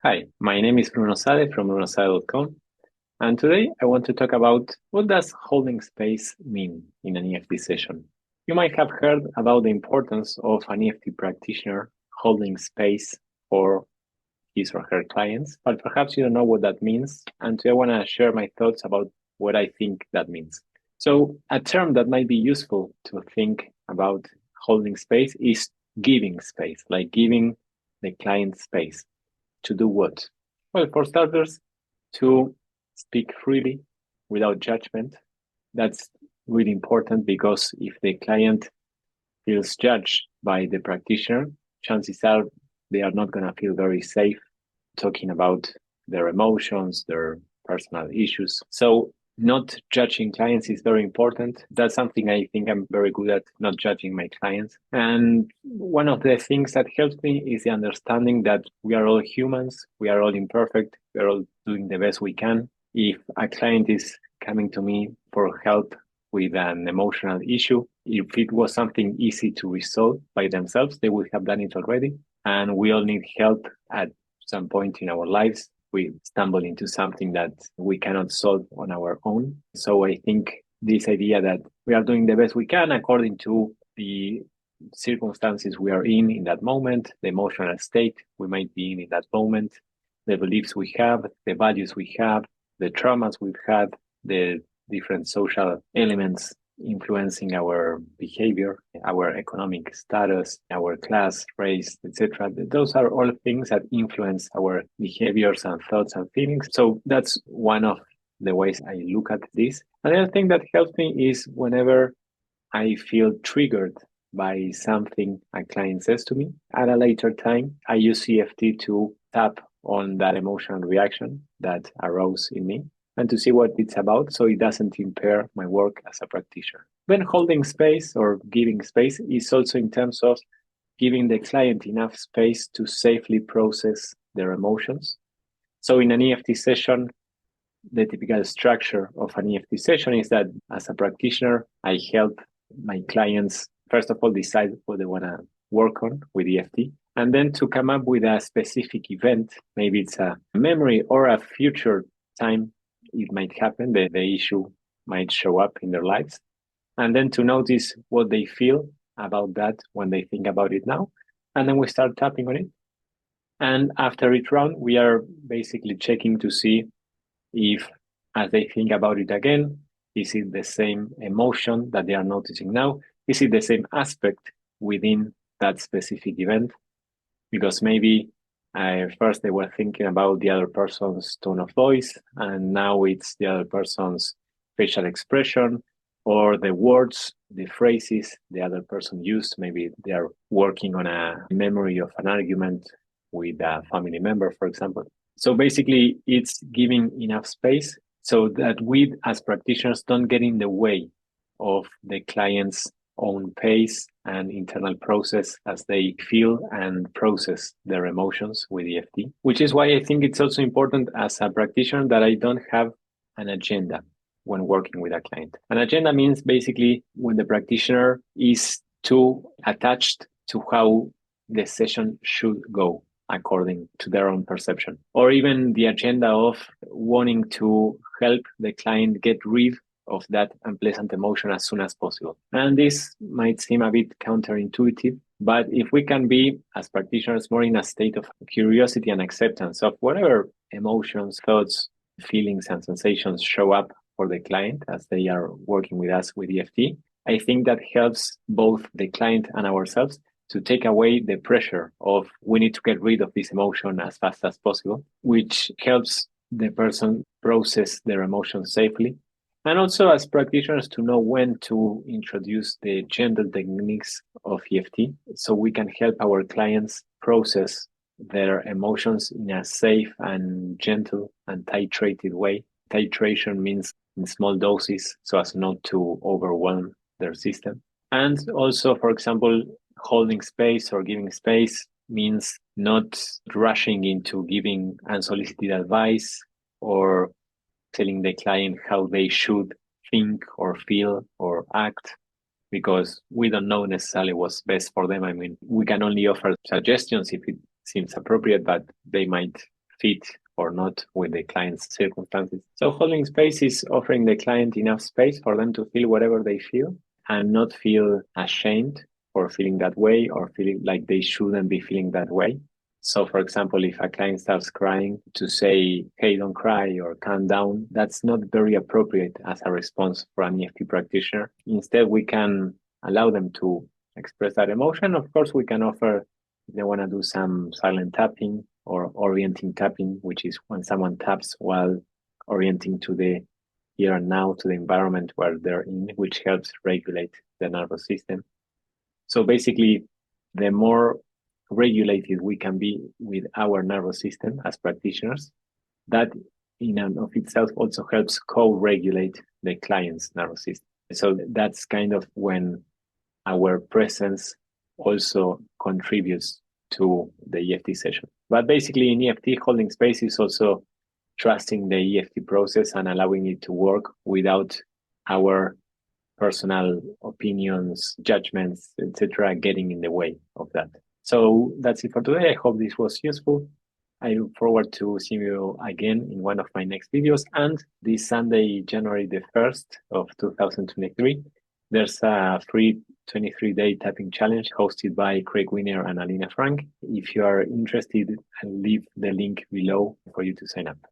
Hi, my name is Bruno Sade from brunosade.com, and today I want to talk about what does holding space mean in an EFT session. You might have heard about the importance of an EFT practitioner holding space for his or her clients, but perhaps you don't know what that means, and today I want to share my thoughts about what I think that means. So, a term that might be useful to think about holding space is giving space, like giving the client space. To do what? Well, for starters, to speak freely without judgment. That's really important because if the client feels judged by the practitioner, chances are they are not going to feel very safe talking about their emotions, their personal issues. So not judging clients is very important. That's something I think I'm very good at, not judging my clients. And one of the things that helps me is the understanding that we are all humans, we are all imperfect, we are all doing the best we can. If a client is coming to me for help with an emotional issue, if it was something easy to resolve by themselves, they would have done it already. And we all need help at some point in our lives. We stumble into something that we cannot solve on our own. So I think this idea that we are doing the best we can according to the circumstances we are in that moment, the emotional state we might be in that moment, the beliefs we have, the values we have, the traumas we've had, the different social elements influencing our behavior, our economic status, our class, race, etc. Those are all things that influence our behaviors and thoughts and feelings. So that's one of the ways I look at this. Another thing that helps me is whenever I feel triggered by something a client says to me at a later time, I use EFT to tap on that emotional reaction that arose in me and to see what it's about so it doesn't impair my work as a practitioner. Then holding space or giving space is also in terms of giving the client enough space to safely process their emotions. So in an EFT session, the typical structure of an EFT session is that as a practitioner, I help my clients, first of all, decide what they want to work on with EFT, and then to come up with a specific event. Maybe it's a memory or a future time it might happen, the issue might show up in their lives. And then to notice what they feel about that when they think about it now. And then we start tapping on it. And after each round, we are basically checking to see if, as they think about it again, is it the same emotion that they are noticing now? Is it the same aspect within that specific event? Because maybe first they were thinking about the other person's tone of voice, and now it's the other person's facial expression or the words, the phrases the other person used. Maybe they are working on a memory of an argument with a family member, for example. So basically, it's giving enough space so that we as practitioners don't get in the way of the client's own pace and internal process as they feel and process their emotions with EFT, which is why I think it's also important as a practitioner that I don't have an agenda when working with a client. An agenda means basically when the practitioner is too attached to how the session should go according to their own perception, or even the agenda of wanting to help the client get rid of that unpleasant emotion as soon as possible. And this might seem a bit counterintuitive, but if we can be, as practitioners, more in a state of curiosity and acceptance of whatever emotions, thoughts, feelings, and sensations show up for the client as they are working with us with EFT, I think that helps both the client and ourselves to take away the pressure of we need to get rid of this emotion as fast as possible, which helps the person process their emotions safely. And also as practitioners to know when to introduce the gentle techniques of EFT so we can help our clients process their emotions in a safe and gentle and titrated way. Titration means in small doses so as not to overwhelm their system. And also, for example, holding space or giving space means not rushing into giving unsolicited advice or telling the client how they should think or feel or act because we don't know necessarily what's best for them. I mean, we can only offer suggestions if it seems appropriate, but they might fit or not with the client's circumstances. So holding space is offering the client enough space for them to feel whatever they feel and not feel ashamed for feeling that way or feeling like they shouldn't be feeling that way. So, for example, if a client starts crying, to say, hey, don't cry or calm down, that's not very appropriate as a response for an EFT practitioner. Instead, we can allow them to express that emotion. Of course, we can offer, if they want to do some silent tapping or orienting tapping, which is when someone taps while orienting to the here and now, to the environment where they're in, which helps regulate the nervous system. So basically, the more regulated we can be with our nervous system as practitioners, that in and of itself also helps co-regulate the client's nervous system. So that's kind of when our presence also contributes to the EFT session. But basically in EFT, holding space is also trusting the EFT process and allowing it to work without our personal opinions, judgments, etc., getting in the way of that. So that's it for today. I hope this was useful. I look forward to seeing you again in one of my next videos. And this Sunday, January the 1st of 2023, there's a free 23-day tapping challenge hosted by Craig Winner and Alina Frank. If you are interested, I'll leave the link below for you to sign up.